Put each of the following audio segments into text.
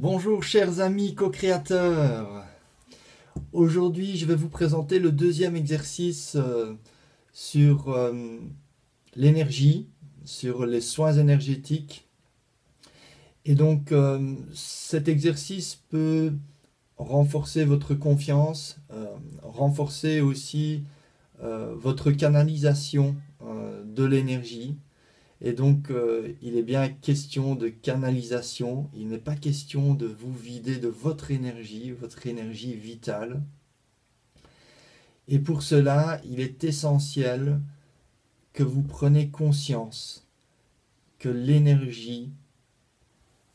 Bonjour chers amis co-créateurs. Aujourd'hui je vais vous présenter le deuxième exercice sur l'énergie, sur les soins énergétiques. Et donc cet exercice peut renforcer votre confiance, renforcer aussi votre canalisation de l'énergie. Et donc, il est bien question de canalisation. Il n'est pas question de vous vider de votre énergie vitale. Et pour cela, il est essentiel que vous preniez conscience que l'énergie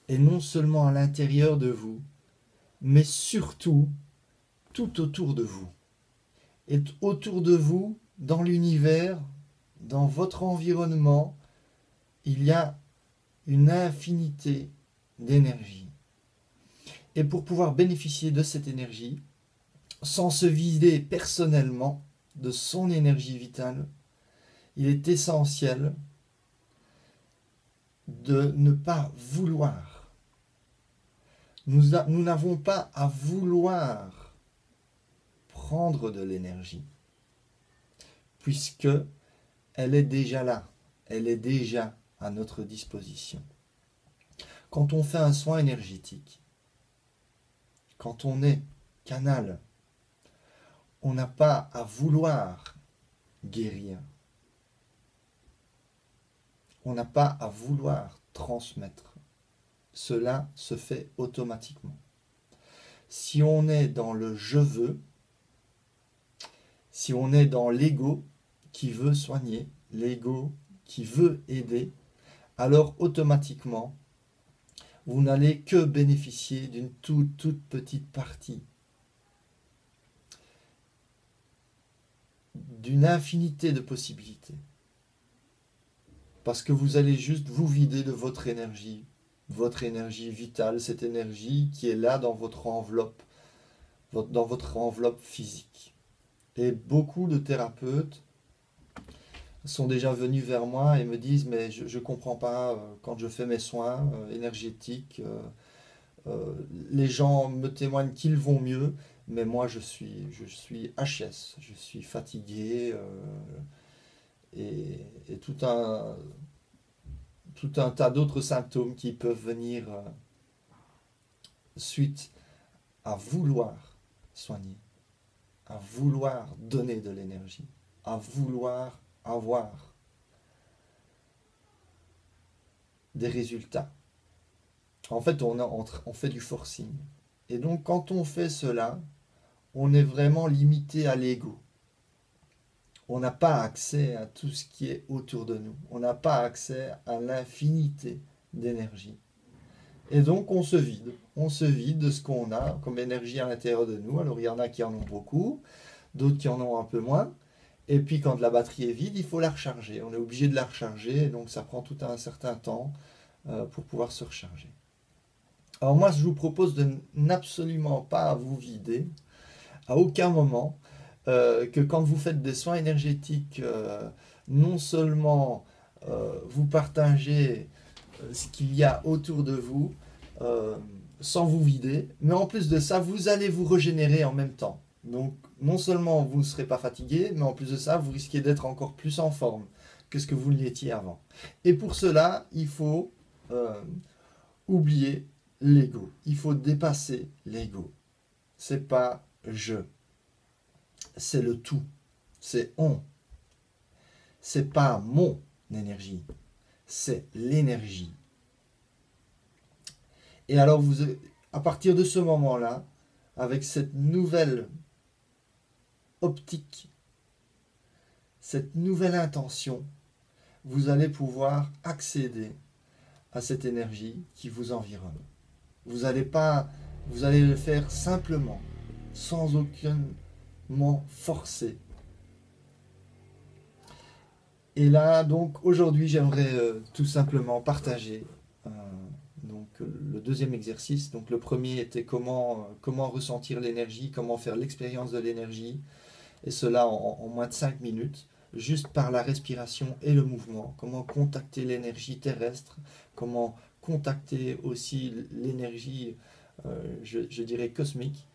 est non seulement à l'intérieur de vous, mais surtout tout autour de vous. Et autour de vous, dans l'univers, dans votre environnement, il y a une infinité d'énergie. Et pour pouvoir bénéficier de cette énergie, sans se vider personnellement de son énergie vitale, il est essentiel de ne pas vouloir. Nous n'avons pas à vouloir prendre de l'énergie, puisque elle est déjà là, elle est déjà à notre disposition. Quand on fait un soin énergétique, quand on est canal, on n'a pas à vouloir guérir. On n'a pas à vouloir transmettre. Cela se fait automatiquement. Si on est dans le je veux, si on est dans l'ego qui veut soigner, l'ego qui veut aider, alors automatiquement, vous n'allez que bénéficier d'une toute petite partie, d'une infinité de possibilités. Parce que vous allez juste vous vider de votre énergie vitale, cette énergie qui est là dans votre enveloppe physique. Et beaucoup de thérapeutes sont déjà venus vers moi et me disent mais je ne comprends pas quand je fais mes soins énergétiques, les gens me témoignent qu'ils vont mieux, mais moi je suis HS, je suis fatigué et tout un tas d'autres symptômes qui peuvent venir suite à vouloir soigner, à vouloir donner de l'énergie, à vouloir avoir des résultats. En fait, on fait du forcing. Et donc, quand on fait cela, on est vraiment limité à l'ego. On n'a pas accès à tout ce qui est autour de nous. On n'a pas accès à l'infinité d'énergie. Et donc, on se vide. On se vide de ce qu'on a comme énergie à l'intérieur de nous. Alors, il y en a qui en ont beaucoup, d'autres qui en ont un peu moins. Et puis, quand la batterie est vide, il faut la recharger. On est obligé de la recharger. Et donc, ça prend tout un certain temps pour pouvoir se recharger. Alors moi, je vous propose de n'absolument pas vous vider, à aucun moment, que quand vous faites des soins énergétiques, non seulement vous partagez ce qu'il y a autour de vous, sans vous vider, mais en plus de ça, vous allez vous régénérer en même temps. Donc non seulement vous ne serez pas fatigué, mais en plus de ça, vous risquez d'être encore plus en forme que ce que vous l'étiez avant. Et pour cela, il faut oublier l'ego. Il faut dépasser l'ego. C'est pas je. C'est le tout. C'est on. C'est pas mon énergie. C'est l'énergie. Et alors, à partir de ce moment-là, avec cette nouvelle optique, cette nouvelle intention, vous allez pouvoir accéder à cette énergie qui vous environne. Vous allez le faire simplement, sans aucunement forcer. Et là, donc, aujourd'hui, j'aimerais tout simplement partager donc, le deuxième exercice. Donc, le premier était comment ressentir l'énergie, comment faire l'expérience de l'énergie, et cela en moins de 5 minutes, juste par la respiration et le mouvement. Comment contacter l'énergie terrestre, comment contacter aussi l'énergie je dirais cosmique.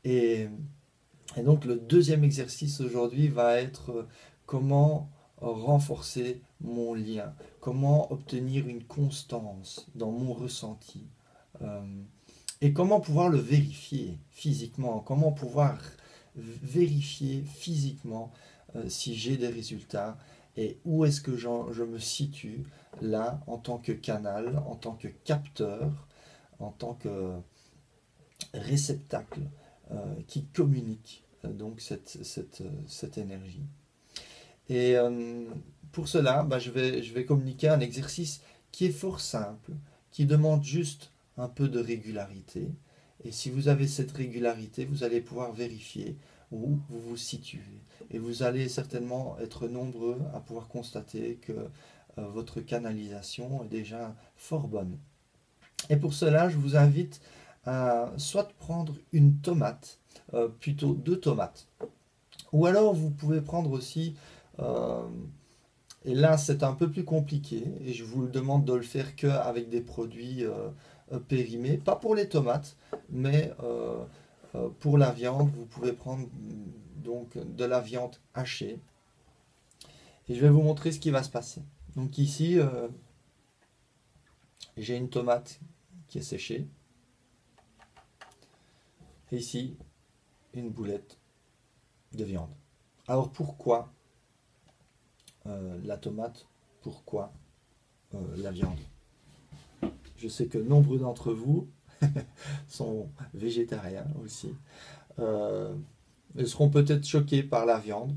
Et, et donc le deuxième exercice aujourd'hui va être comment renforcer mon lien, comment obtenir une constance dans mon ressenti, euh, et comment pouvoir le vérifier physiquement, comment pouvoir vérifier physiquement si j'ai des résultats et où est-ce que je me situe là en tant que canal, en tant que capteur, en tant que réceptacle qui communique donc cette énergie. Et pour cela, bah, je vais communiquer un exercice qui est fort simple, qui demande juste un peu de régularité. Et si vous avez cette régularité, vous allez pouvoir vérifier où vous vous situez. Et vous allez certainement être nombreux à pouvoir constater que votre canalisation est déjà fort bonne. Et pour cela, je vous invite à soit prendre une tomate, plutôt deux tomates. Ou alors vous pouvez prendre aussi, euh, et là c'est un peu plus compliqué, et je vous le demande de le faire qu'avec des produits périmés, pas pour les tomates, mais pour la viande, vous pouvez prendre donc de la viande hachée. Et je vais vous montrer ce qui va se passer. Donc ici, j'ai une tomate qui est séchée, et ici, une boulette de viande. Alors pourquoi la tomate? Pourquoi la viande? Je sais que nombreux d'entre vous sont végétariens aussi. Euh, Ils seront peut-être choqués par la viande,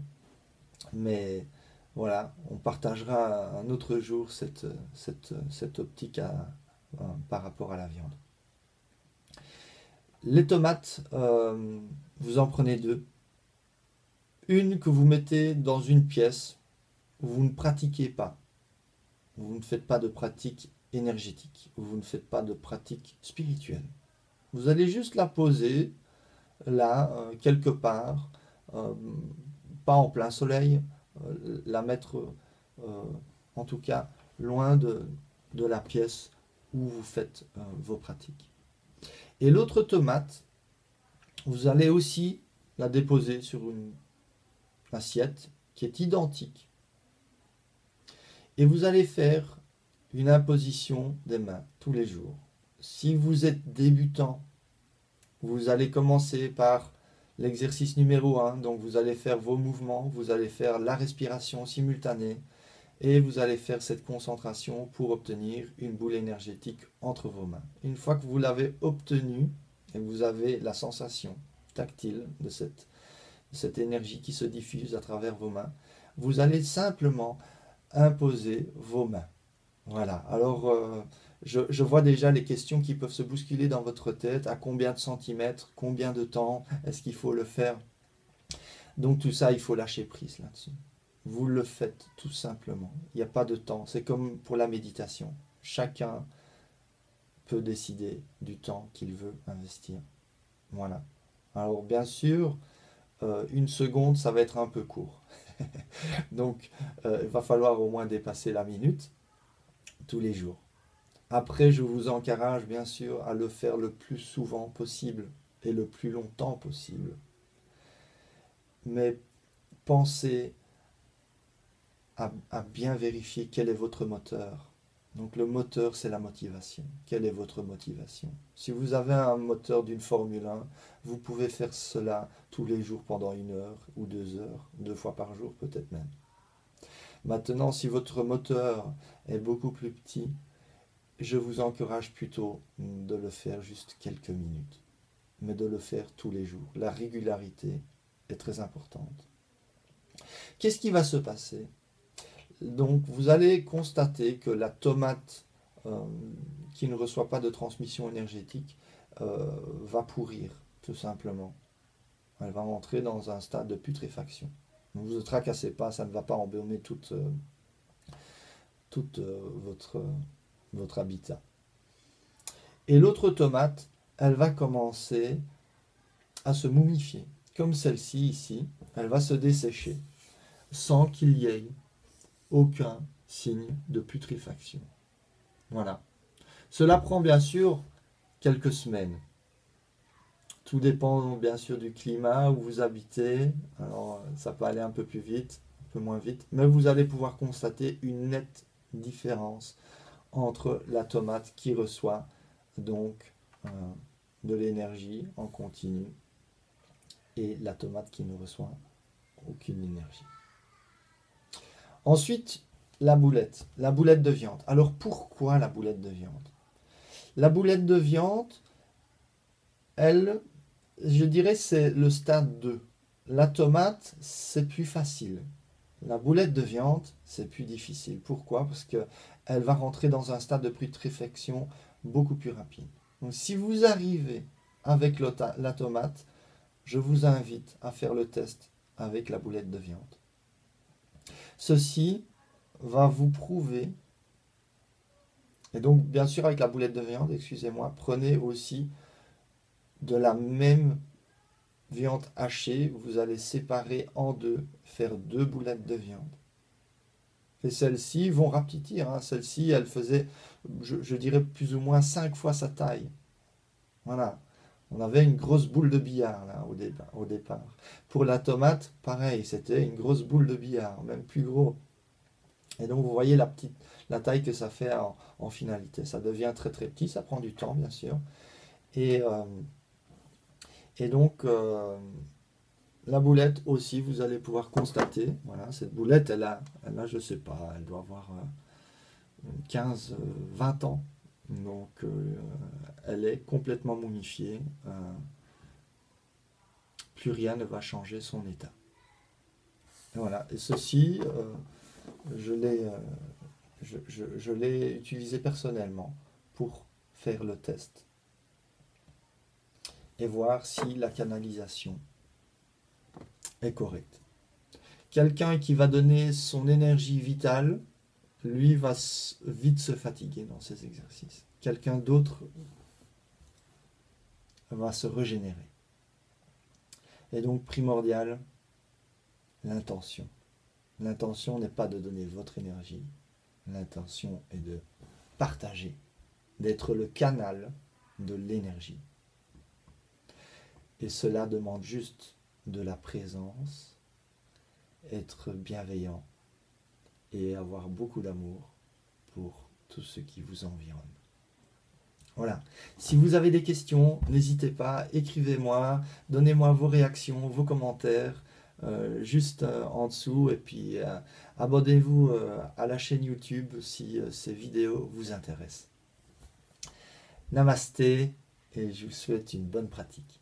mais voilà, on partagera un autre jour cette optique par rapport à la viande. Les tomates, vous en prenez deux. Une que vous mettez dans une pièce où vous ne pratiquez pas. Vous ne faites pas de pratique énergétique. Vous ne faites pas de pratique spirituelle. Vous allez juste la poser là, quelque part, euh, pas en plein soleil, la mettre euh, en tout cas loin de la pièce où vous faites vos pratiques. Et l'autre tomate, vous allez aussi la déposer sur une assiette qui est identique. Et vous allez faire une imposition des mains tous les jours. Si vous êtes débutant, vous allez commencer par l'exercice numéro 1. Donc vous allez faire vos mouvements, vous allez faire la respiration simultanée et vous allez faire cette concentration pour obtenir une boule énergétique entre vos mains. Une fois que vous l'avez obtenue et que vous avez la sensation tactile de cette énergie qui se diffuse à travers vos mains, vous allez simplement imposer vos mains. Voilà, alors je vois déjà les questions qui peuvent se bousculer dans votre tête. À combien de centimètres, combien de temps est-ce qu'il faut le faire? Donc tout ça, il faut lâcher prise là-dessus. Vous le faites tout simplement. Il n'y a pas de temps. C'est comme pour la méditation. Chacun peut décider du temps qu'il veut investir. Voilà. Alors bien sûr, une seconde, ça va être un peu court. Donc il va falloir au moins dépasser la minute tous les jours. Après, je vous encourage bien sûr à le faire le plus souvent possible et le plus longtemps possible. Mais pensez à bien vérifier quel est votre moteur. Donc le moteur, c'est la motivation. Quelle est votre motivation? Si vous avez un moteur d'une Formule 1, vous pouvez faire cela tous les jours pendant 1 heure ou 2 heures, 2 fois par jour peut-être même. Maintenant, si votre moteur est beaucoup plus petit, je vous encourage plutôt de le faire juste quelques minutes, mais de le faire tous les jours. La régularité est très importante. Qu'est-ce qui va se passer? Donc vous allez constater que la tomate qui ne reçoit pas de transmission énergétique va pourrir, tout simplement. Elle va entrer dans un stade de putréfaction. Ne vous tracassez pas, ça ne va pas embaumer toute votre habitat. Et l'autre tomate, elle va commencer à se momifier. Comme celle-ci ici, elle va se dessécher sans qu'il y ait aucun signe de putréfaction. Voilà. Cela prend bien sûr quelques semaines. Tout dépend bien sûr du climat où vous habitez. Alors ça peut aller un peu plus vite, un peu moins vite, mais vous allez pouvoir constater une nette différence entre la tomate qui reçoit donc de l'énergie en continu et la tomate qui ne reçoit aucune énergie. Ensuite, la boulette de viande. Alors pourquoi la boulette de viande? La boulette de viande, elle, je dirais c'est le stade 2. La tomate, c'est plus facile. La boulette de viande, c'est plus difficile. Pourquoi? Parce qu'elle va rentrer dans un stade de putréfaction beaucoup plus rapide. Donc si vous arrivez avec la tomate, je vous invite à faire le test avec la boulette de viande. Ceci va vous prouver, et donc bien sûr avec la boulette de viande, excusez-moi, prenez aussi de la même viande hachée, vous allez séparer en deux, faire 2 boulettes de viande. Et celles-ci vont rapetir, hein. Celle-ci, elle faisait, je dirais, plus ou moins 5 fois sa taille. Voilà. On avait une grosse boule de billard là, au départ. Pour la tomate, pareil, c'était une grosse boule de billard, même plus gros. Et donc vous voyez la taille que ça fait en finalité. Ça devient très très petit, ça prend du temps bien sûr. Et, donc la boulette aussi, vous allez pouvoir constater, voilà, cette boulette, elle a je sais pas, elle doit avoir 15-20 ans. Donc elle est complètement momifiée. Plus rien ne va changer son état. Et voilà, et ceci, je l'ai utilisé personnellement pour faire le test et voir si la canalisation est correcte. Quelqu'un qui va donner son énergie vitale, lui va vite se fatiguer dans ses exercices. Quelqu'un d'autre va se régénérer. Et donc primordial, l'intention. L'intention n'est pas de donner votre énergie, l'intention est de partager, d'être le canal de l'énergie. Et cela demande juste de la présence, être bienveillant et avoir beaucoup d'amour pour tout ce qui vous environne. Voilà. Si vous avez des questions, n'hésitez pas, écrivez-moi, donnez-moi vos réactions, vos commentaires, juste en dessous. Et puis, abonnez-vous à la chaîne YouTube si ces vidéos vous intéressent. Namasté et je vous souhaite une bonne pratique.